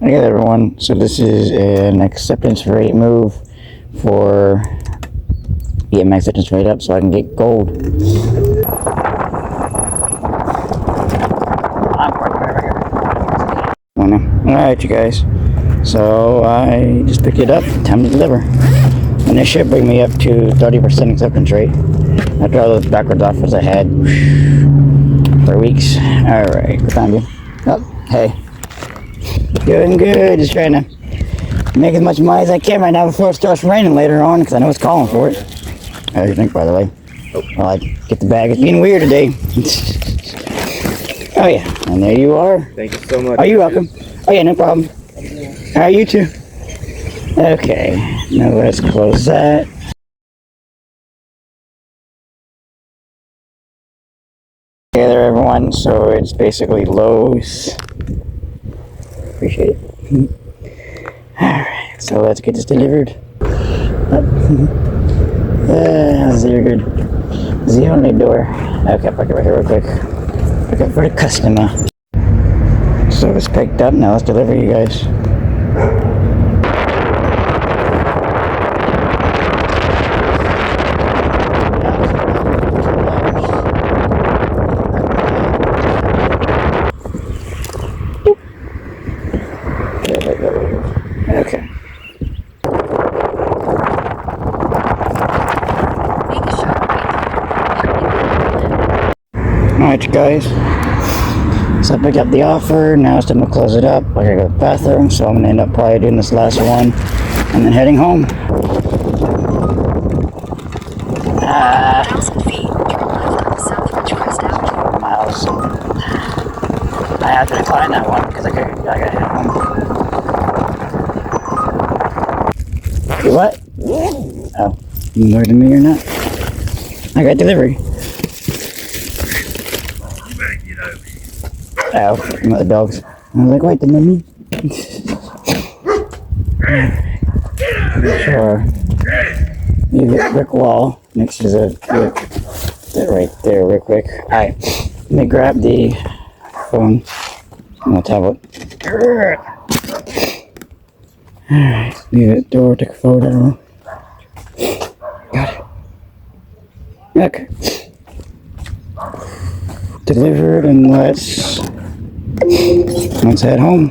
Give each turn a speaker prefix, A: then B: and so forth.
A: Hey everyone, so this is an acceptance rate move for get my acceptance rate up so I can get gold. Alright you guys, so I just picked it up, time to deliver. And this should bring me up to 30% acceptance rate after all those backwards offers I had for weeks. Alright, what time is it? Oh, hey. Doing good, just trying to make as much money as I can right now before it starts raining later on, because I know it's calling for it. How do you think, by the way? Well, I get the bag. It's being weird today. Oh yeah, and there you are.
B: Thank you so much.
A: Oh, you're welcome. Oh yeah, no problem. How are you too? Okay, now let's close that. Hey there everyone, so it's basically Lowe's. Appreciate it. Alright, so let's get this delivered. Zero good. The only door. Okay, park it right here real quick. Pick up for the customer. So it's picked up, now let's deliver you guys. Okay. Alright you guys, so I picked up the offer, now it's time to close it up. I gotta go to the bathroom, so I'm gonna end up probably doing this last one and then heading home.
C: 1,000 feet, turn left on South Ridgecrest Avenue.
A: Miles. I have to decline that one because I gotta head home. You what? Oh, you more than me or not? I got delivery. Oh, from the dogs. I was like, wait, the mummy. Sure. You get brick wall next to the right there, real quick. Alright, let me grab the phone and the tablet. Alright, leave it door, take a photo. Got it. Okay. Delivered, and let's head home.